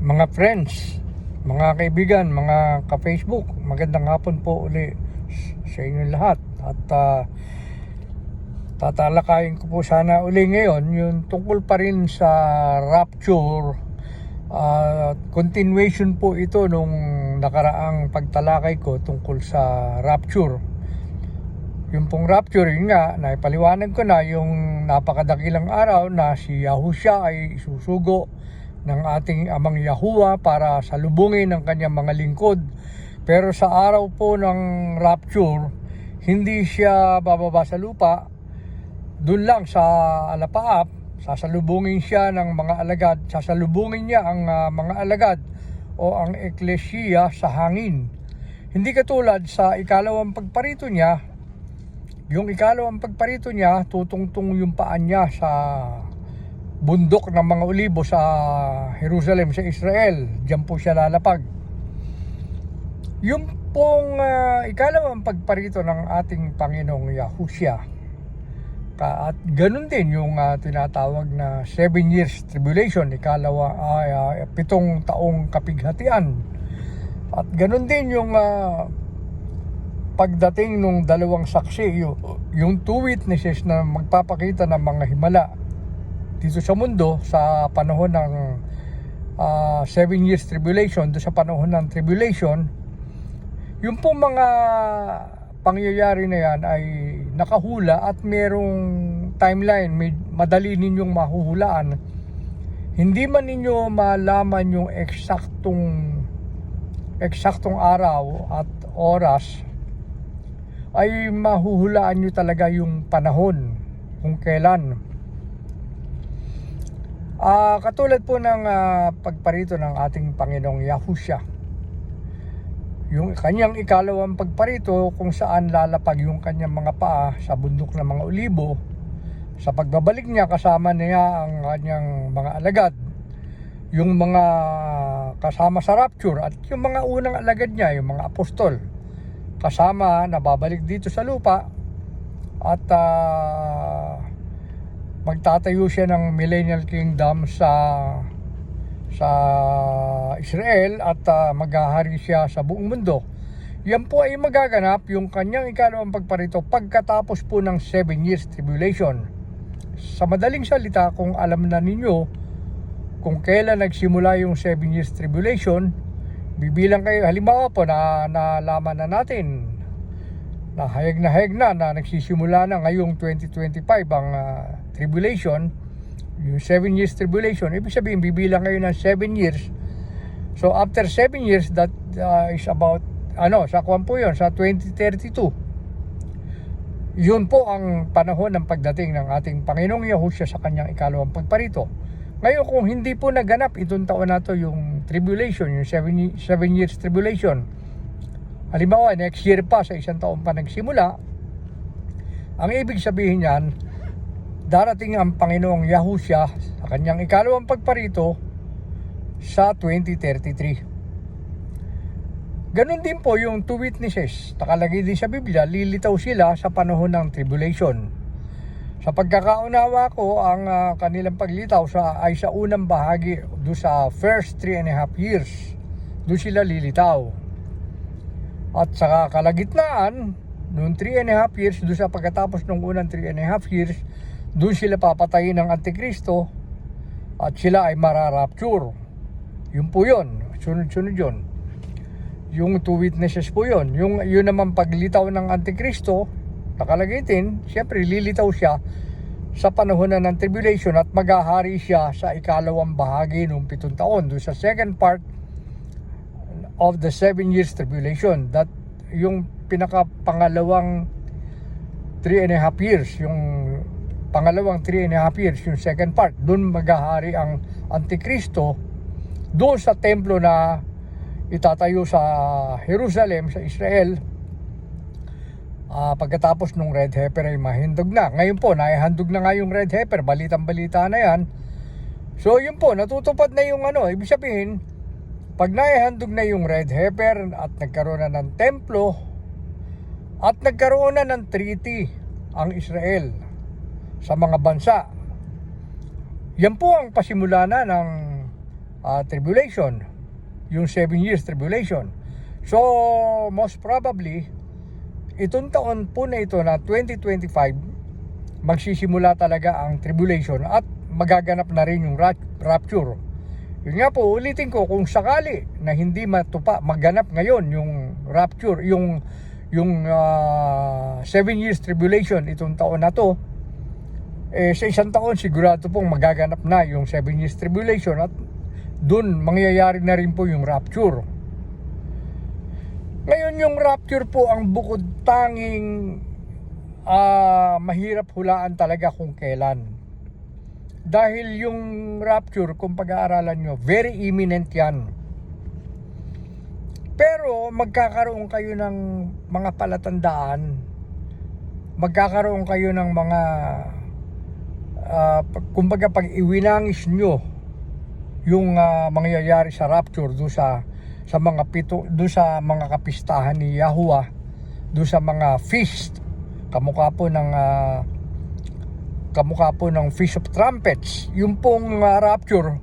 Mga friends, mga kaibigan, mga ka-Facebook, magandang hapon po uli sa inyong lahat. At tatalakayin ko po sana uli ngayon yung tungkol pa rin sa rapture. Continuation po ito nung nakaraang pagtalakay ko tungkol sa rapture. Yung pong rapture, yun nga, naipaliwanag ko na yung napakadakilang araw na si Yahushua ay isusugo ng ating amang Yahuwah para salubungin ang kanyang mga lingkod. Pero sa araw po ng rapture, hindi siya bababa sa lupa, dun lang sa alapaap, sasalubungin siya ng mga alagad, sasalubungin niya ang mga alagad o ang eklesiya sa hangin. Hindi katulad sa ikalawang pagparito niya. Yung ikalawang pagparito niya, tutungtong yung paan niya sa bundok ng mga olibo sa Jerusalem, sa Israel. Diyan po siya lalapag. Yung pong ikalawang pagparito ng ating Panginoong Yahushua. At ganun din yung tinatawag na 7 years tribulation, 7 taong kapighatian. At ganun din yung pagdating ng dalawang saksi, yung 2 witnesses na magpapakita ng mga himala dito sa mundo sa panahon ng 7 years tribulation, doon sa panahon ng tribulation. Yung pong mga pangyayari na yan ay nakahula at merong timeline, madali ninyong mahuhulaan. Hindi man ninyo malaman yung eksaktong araw at oras, ay mahuhulaan nyo talaga yung panahon kung kailan. Katulad po ng pagparito ng ating Panginoong Yahushua, yung kanyang ikalawang pagparito kung saan lalapag yung kanyang mga paa sa bundok ng mga olibo, sa pagbabalik niya kasama niya ang kanyang mga alagad, yung mga kasama sa rapture, at yung mga unang alagad niya, yung mga apostol, kasama na babalik dito sa lupa. At magtatayo siya ng millennial kingdom sa Israel at maghahari siya sa buong mundo. Yan po ay magaganap yung kanyang ikalawang pagparito pagkatapos po ng 7 years tribulation. Sa madaling salita, kung alam na ninyo kung kailan nagsimula yung 7 years tribulation, bibilang kayo. Halimbawa po na nalaman na natin na hayag na nagsisimula na ngayong 2025 ang tribulation, yung 7 years tribulation. Ibig sabihin, bibilang kayo ng 7 years. So after 7 years, that is about sa kuwan po yun, sa 2032. Yun po ang panahon ng pagdating ng ating Panginoong Yahushua sa kanyang ikalawang pagparito. Ngayon, kung hindi po naganap itong taon na to yung tribulation, yung 7 years tribulation, halimbawa next year pa, sa isang taon pa nagsimula, ang ibig sabihin niyan, darating ang Panginoong Yahushua sa kanyang ikalawang pagparito sa 2033. Ganun din po yung 2 witnesses. Nakalagay din sa Biblia, lilitaw sila sa panahon ng tribulation. Sa pagkakaunawa ko, ang kanilang paglitaw ay sa unang bahagi, doon sa first 3.5 years, doon sila lilitaw. At sa kalagitnaan, noong 3.5 years, doon sa pagkatapos ng unang 3.5 years, doon sila papatayin ng Antikristo at sila ay mararapture. Yun po yun, sunod-sunod yun. Yung 2 witnesses po yun. Yun naman paglitaw ng Antikristo, nakalagay din, siyempre lilitaw siya sa panahon na ng tribulation at maghahari siya sa ikalawang bahagi ng 7 taon, doon sa second part of the 7 years tribulation. That yung pinakapangalawang 3.5 years, yung pangalawang 3.5 years, yung second part, doon maghahari ang Antikristo doon sa templo na itatayo sa Jerusalem, sa Israel. Pagkatapos nung red heifer ay mahindog na. Ngayon po, naihandog na nga yung red heifer, balitang-balita na yan. So yun po, natutupad na yung ibig sabihin, pag naihandog na yung red heifer at nagkaroon na ng templo at nagkaroon na ng treaty ang Israel sa mga bansa, yan po ang pasimula na ng tribulation, yung 7 years tribulation. So most probably itong taon po na ito na 2025 magsisimula talaga ang tribulation at magaganap na rin yung rapture. Yun nga po, ulitin ko, kung sakali na hindi maganap ngayon yung rapture, yung 7 years tribulation itong taon na to, sa isang taon sigurado pong magaganap na yung 7 years tribulation at dun mangyayari na rin po yung rapture. Ngayon yung rapture po ang bukod tanging mahirap hulaan talaga kung kailan. Dahil yung rapture, kung pag-aaralan nyo, very imminent yan. Pero magkakaroon kayo ng mga palatandaan, magkakaroon kayo ng mga kumbaga pag iwinangis nyo yung mangyayari sa rapture doon sa doon sa mga kapistahan ni Yahuwah, doon sa mga feast, kamukha po ng Feast of Trumpets. Yung pong rapture,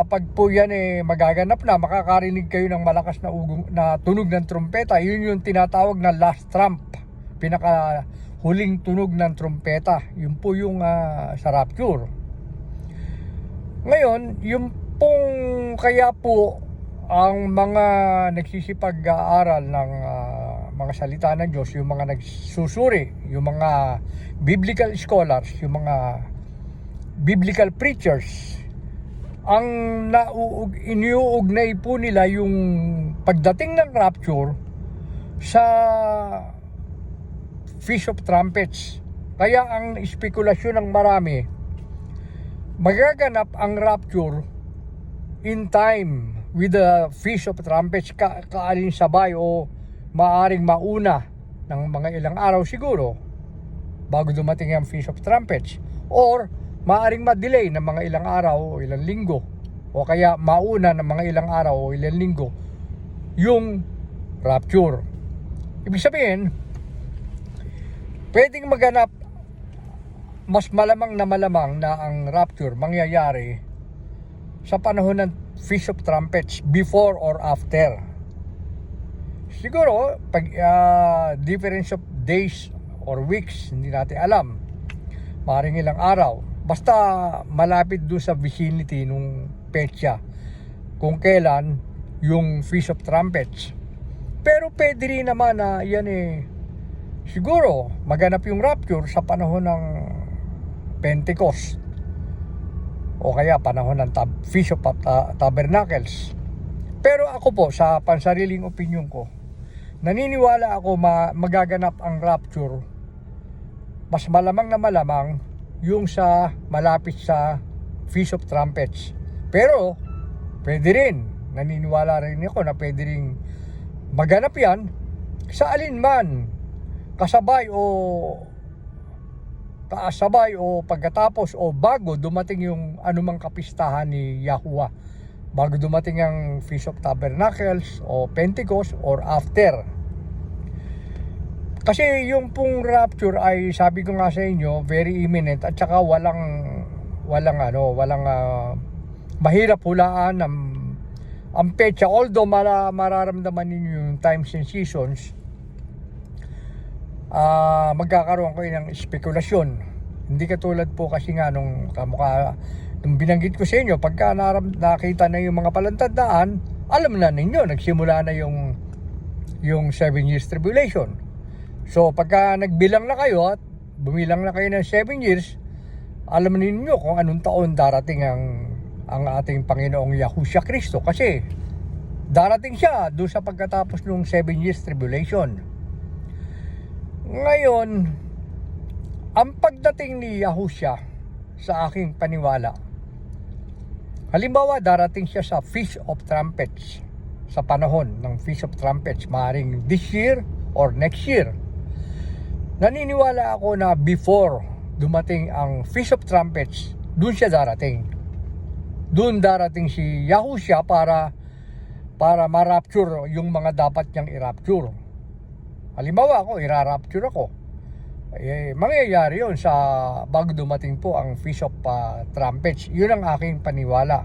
pag po yan magaganap na, makakarinig kayo ng malakas na tunog ng trumpeta. Yun yung tinatawag na last trump, pinaka huling tunog ng trumpeta. Yun po yung sa rapture. Ngayon, yung pong kaya po ang mga nagsisipag-aaral ng mga salita ng Diyos, yung mga nagsusuri, yung mga biblical scholars, yung mga biblical preachers, ang iniuugnay po nila yung pagdating ng rapture sa Feast of Trumpets. Kaya ang espekulasyon ng marami, magaganap ang rapture in time with the Feast of Trumpets, kaalinsabay o maaring mauna ng mga ilang araw siguro bago dumating ang Feast of Trumpets, or maaring ma-delay ng mga ilang araw o ilang linggo, o kaya mauna ng mga ilang araw o ilang linggo yung rapture. Ibig sabihin, pwedeng maganap, mas malamang na ang rapture mangyayari sa panahon ng Feast of Trumpets, before or after. Siguro pag difference of days or weeks, hindi natin alam, maaaring ilang araw, basta malapit doon sa vicinity nung petsa kung kailan yung Feast of Trumpets. Pero pwede rin naman na yan siguro maganap yung rapture sa panahon ng Pentecost, o kaya panahon ng Feast of Tabernacles. Pero ako po, sa pansariling opinion ko, naniniwala ako magaganap ang rapture mas malamang yung sa malapit sa Feast of Trumpets. Pero pwede rin, naniniwala rin ako na pwede rin maganap yan sa alinman, kasabay o pagkatapos o bago dumating yung anumang kapistahan ni Yahuwah, bago dumating ang Feast of Tabernacles o Pentecost, or after. Kasi yung pong rapture ay, sabi ko nga sa inyo, very imminent, at saka walang mahirap hulaan ang petsa. Although mararamdaman ninyo yung times and seasons, magkakaroon kayo ng spekulasyon. Hindi katulad po kasi nga nung binanggit ko sa inyo, pagka nakita na yung mga palantandaan, alam na ninyo, nagsimula na yung 7 years tribulation. So pagka nagbilang na kayo at bumilang na kayo ng 7 years, alam ninyo kung anong taon darating ang ating Panginoong Yahushua Kristo, kasi darating siya doon sa pagkatapos ng 7 years tribulation. Ngayon, ang pagdating ni Yahushua, sa aking paniwala, halimbawa darating siya sa Feast of Trumpets, sa panahon ng Feast of Trumpets, maaaring this year or next year. Naniniwala ako na before dumating ang Feast of Trumpets, doon siya darating. Doon darating si Yahushua para ma-rapture yung mga dapat niyang i-rapture. Halimbawa ako, i-rapture ako. Mangyayari yun bago dumating po ang Feast of Trumpets. Yun ang aking paniwala.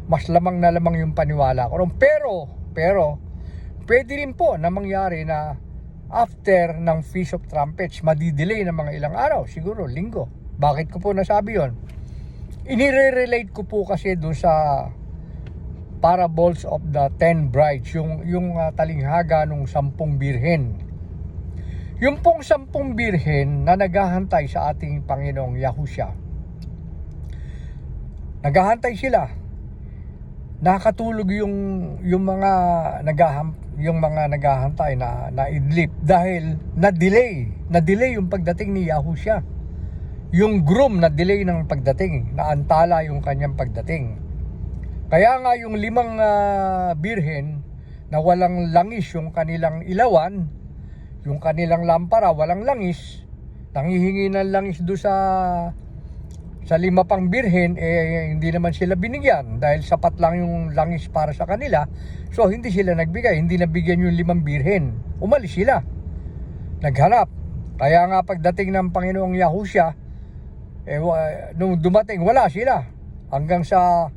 mas lamang na lamang yung paniwala ko. Pero, pwede rin po na mangyari na after ng Feast of Trumpets, madidelay ng mga ilang araw, siguro linggo. Bakit ko po nasabi yon? Inire-relate ko po kasi doon sa parables of the 10 brides, yung talinghaga ng 10 birhen. Yung pong 10 birhen na naghahantay sa ating Panginoong Yahushua. Naghahantay sila. Nakatulog yung mga naghahantay na idlip dahil na-delay yung pagdating ni Yahushua. Yung groom na-delay ng pagdating, naantala yung kanyang pagdating. Kaya nga yung 5 birhen na walang langis yung kanilang ilawan, yung kanilang lampara walang langis, nanghihingi ng langis do sa 5 pang birhen, hindi naman sila binigyan dahil sapat lang yung langis para sa kanila. So hindi sila nagbigay, hindi nabigyan yung 5 birhen. Umalis sila, naghanap. Kaya nga pagdating ng Panginoong Yahushua, nung dumating wala sila, hanggang sa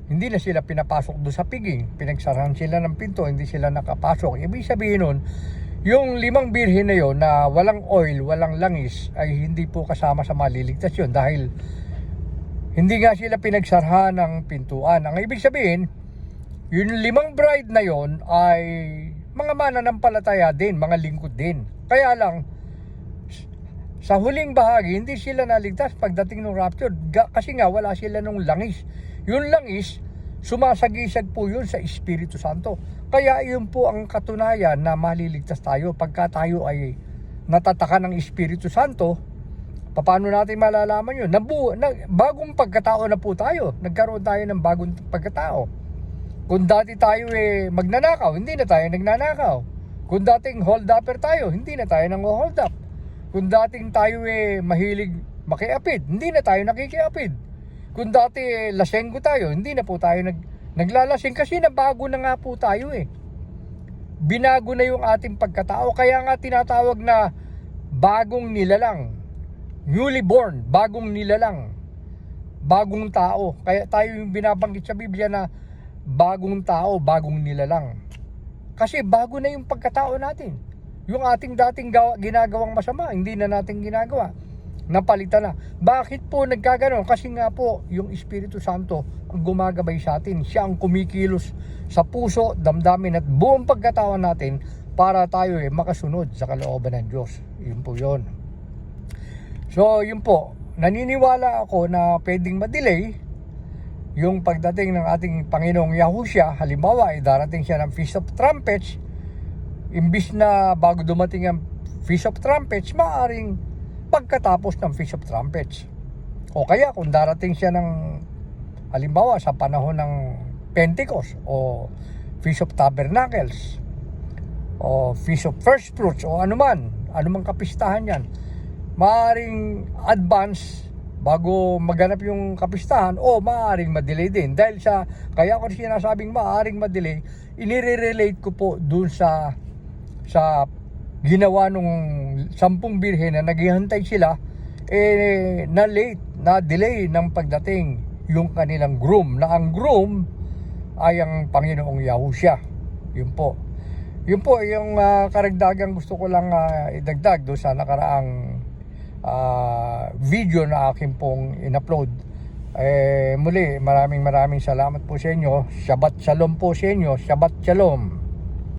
hindi na sila pinapasok doon sa piging, pinagsarahan sila ng pinto, hindi sila nakapasok. Ibig sabihin nun, yung 5 birhen na yon na walang oil, walang langis, ay hindi po kasama sa maliligtas yun dahil hindi nga sila pinagsarahan ng pintuan. Ang ibig sabihin, yung 5 bride na yon ay mga mananampalataya din, mga lingkod din. Kaya lang, sa huling bahagi, hindi sila naligtas pagdating ng rapture kasi nga wala sila nung langis. Yung langis, sumasagisag po yun sa Espiritu Santo. Kaya yun po ang katunayan na maliligtas tayo pagka tayo ay natataka ng Espiritu Santo. Paano natin malalaman yun? Bagong pagkatao na po tayo. Nagkaroon tayo ng bagong pagkatao. Kung dati tayo magnanakaw, hindi na tayo nagnanakaw. Kung dating hold-upper tayo, hindi na tayo nang hold up. Kung dating tayo mahilig makiapid, hindi na tayo nakikiapid. Kung dati lasenggo tayo, hindi na po tayo naglalasing kasi nabago na nga po tayo Binago na yung ating pagkatao, kaya nga tinatawag na bagong nilalang. Newly born, bagong nilalang. Bagong tao. Kaya tayo yung binabanggit sa Biblia na bagong tao, bagong nilalang. Kasi bago na yung pagkatao natin. Yung ating dating ginagawang masama, hindi na natin ginagawa. Napalitan na. Bakit po nagkaganon? Kasi nga po, yung Espiritu Santo ang gumagabay sa atin. Siya ang kumikilos sa puso, damdamin at buong pagkatao natin para tayo makasunod sa kalooban ng Diyos. Yun po yun. So, yun po. Naniniwala ako na pwedeng ma-delay yung pagdating ng ating Panginoong Yahushua. Halimbawa, darating siya ng Feast of Trumpets. Imbis na bago dumating ang Feast of Trumpets, maaring pagkatapos ng Feast of Trumpets. O kaya kung darating siya ng halimbawa sa panahon ng Pentecost o Feast of Tabernacles o Feast of First Fruits o anumang kapistahan yan, maaaring advance bago maganap yung kapistahan o maaaring madelay din. Dahil kaya ko sinasabing maaaring madelay, inire-relate ko po dun sa ginawa nung 10 birhen na naghihintay sila, na late, na delay ng pagdating yung kanilang groom, na ang groom ay ang Panginoong Yahushua. Yun po yung karagdagang gusto ko lang idagdag do sa nakaraang video na akin pong in-upload. Muli, maraming salamat po sa inyo. Shabbat Shalom po sa inyo. Shabbat Shalom.